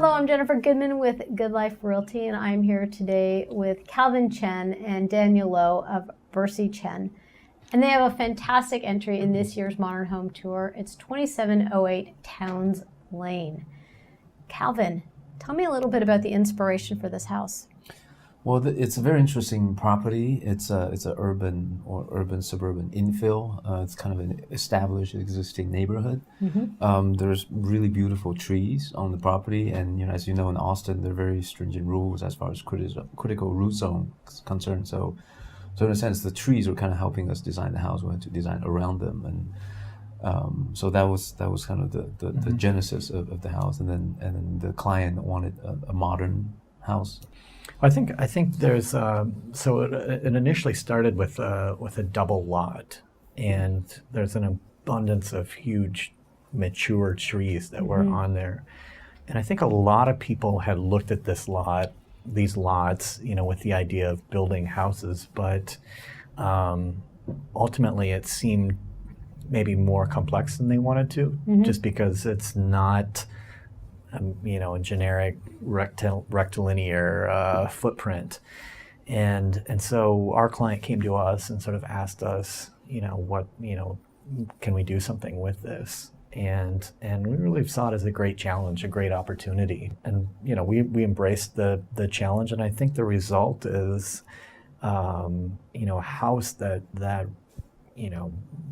Hello, I'm Jennifer Goodman with Good Life Realty, and I'm here today with Calvin Chen and Daniel Lowe of Versi Chen. And they have a fantastic entry in this year's Modern Home Tour. It's 2708 Towns Lane. Calvin, tell me a little bit about the inspiration for this house. Well, it's a very interesting property. It's a urban or urban-suburban infill. It's kind of an established existing neighborhood. There's really beautiful trees on the property, and as you know, in Austin, there are very stringent rules as far as critical root zone is concerned. So in a sense, the trees were kind of helping us design the house. We had to design around them, and so that was kind of the genesis of the house. And then the client wanted a modern house. I think there's so it initially started with a double lot, and there's an abundance of huge mature trees that were on there, and I think a lot of people had looked at these lots, with the idea of building houses, but ultimately it seemed maybe more complex than they wanted to, just because it's not a generic rectilinear footprint, and so our client came to us and sort of asked us, what can we do something with this, and we really saw it as a great challenge, a great opportunity, and we embraced the challenge, and I think the result is a house that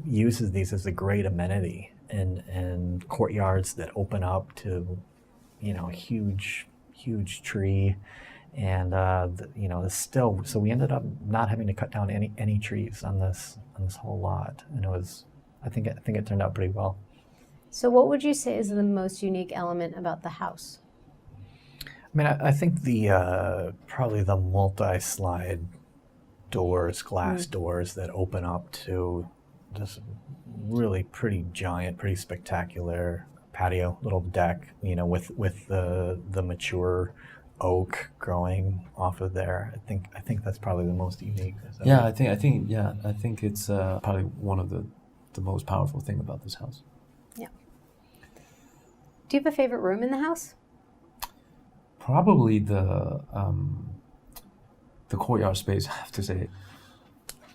uses these as a great amenity, and courtyards that open up to a huge tree, and still. So we ended up not having to cut down any trees on this whole lot, and I think it turned out pretty well. So what would you say is the most unique element about the house? I mean, I think the probably the multi-slide doors, glass doors that open up to this really pretty giant, pretty spectacular patio, little deck, with the mature oak growing off of there. I think that's probably the most unique. Yeah, I think it's probably one of the most powerful thing about this house. Yeah. Do you have a favorite room in the house? Probably the courtyard space, I have to say.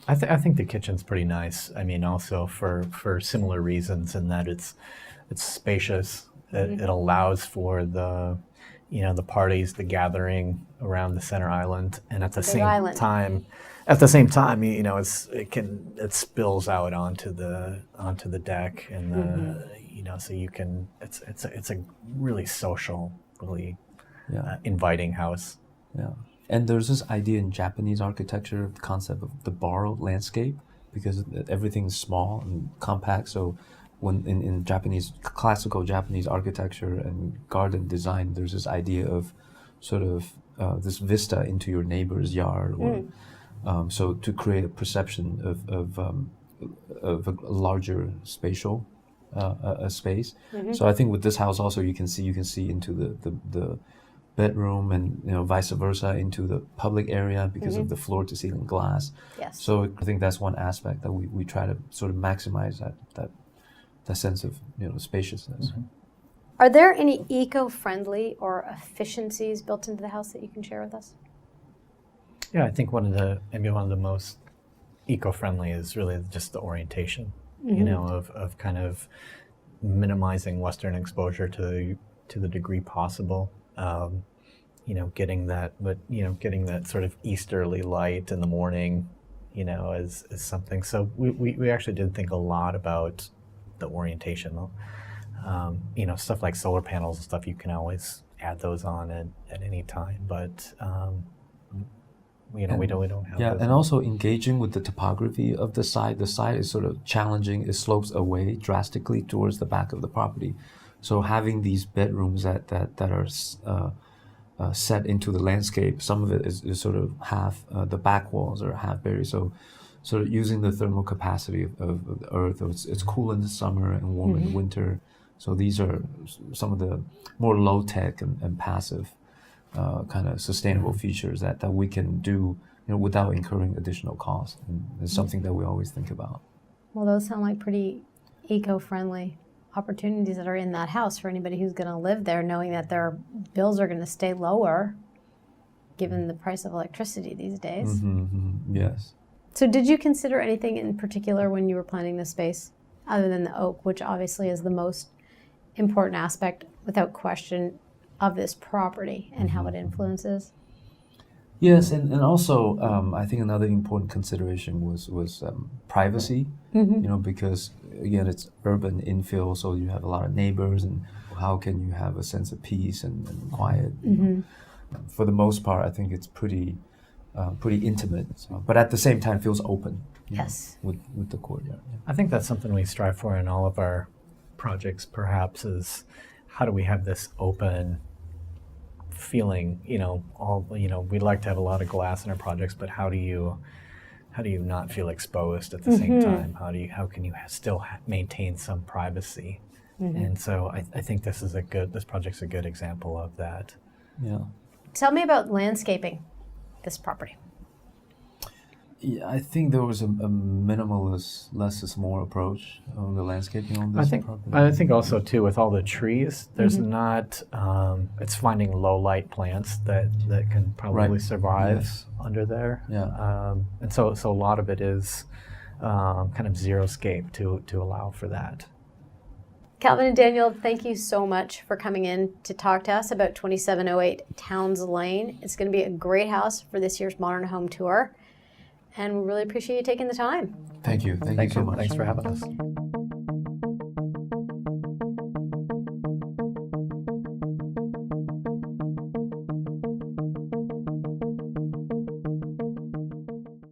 I think the kitchen's pretty nice. I mean, also for similar reasons, in that it's spacious. It allows for the parties, the gathering around the center island, and at the same time, it spills out onto the deck, and so you can. It's a really social, really inviting house. Yeah. And there's this idea in Japanese architecture, the concept of the borrowed landscape, because everything's small and compact. So when in classical Japanese architecture and garden design, there's this idea of sort of this vista into your neighbor's yard, or so to create a perception of a larger spatial space. So I think with this house also you can see into the bedroom, and vice versa, into the public area because of the floor to ceiling glass. Yes. So I think that's one aspect that we try to sort of maximize that sense of spaciousness. Are there any eco-friendly or efficiencies built into the house that you can share with us? Yeah, I think one of the most eco-friendly is really just the orientation, of kind of minimizing Western exposure to the degree possible. Getting that sort of easterly light in the morning, is something. So we actually did think a lot about the orientation, though. Stuff like solar panels and stuff, you can always add those on at any time, but we don't have. Yeah, those. and also engaging with the topography of the side. The side is sort of challenging. It slopes away drastically towards the back of the property. So having these bedrooms that are set into the landscape, some of it is sort of half, the back walls are half buried. So sort of using the thermal capacity of the earth. It's cool in the summer and warm in the winter. So these are some of the more low-tech and passive kind of sustainable features that we can do without incurring additional cost. And it's something that we always think about. Well, those sound like pretty eco-friendly opportunities that are in that house for anybody who's going to live there, knowing that their bills are going to stay lower given the price of electricity these days. Yes. So did you consider anything in particular when you were planning the space other than the oak, which obviously is the most important aspect without question of this property and how it influences? Yes, and also I think another important consideration was privacy. Because again, it's urban infill, so you have a lot of neighbors, and how can you have a sense of peace and quiet? For the most part, I think it's pretty intimate, but at the same time feels open. Yes. With the courtyard. Yeah. I think that's something we strive for in all of our projects, perhaps, is how do we have this open feeling, we like to have a lot of glass in our projects, but how do you not feel exposed at the same time? How can you still maintain some privacy? And so I think this project's a good example of that. Yeah. Tell me about landscaping this property. Yeah, I think there was a minimalist, less is more approach on the landscaping on this property. I think also too, with all the trees, there's not. It's finding low light plants that can probably survive under there. Yeah. And so a lot of it is kind of xeriscape to allow for that. Calvin and Daniel, thank you so much for coming in to talk to us about 2708 Towns Lane. It's going to be a great house for this year's Modern Home Tour. And we really appreciate you taking the time. Thank you. Thank you so much. Thanks for having us.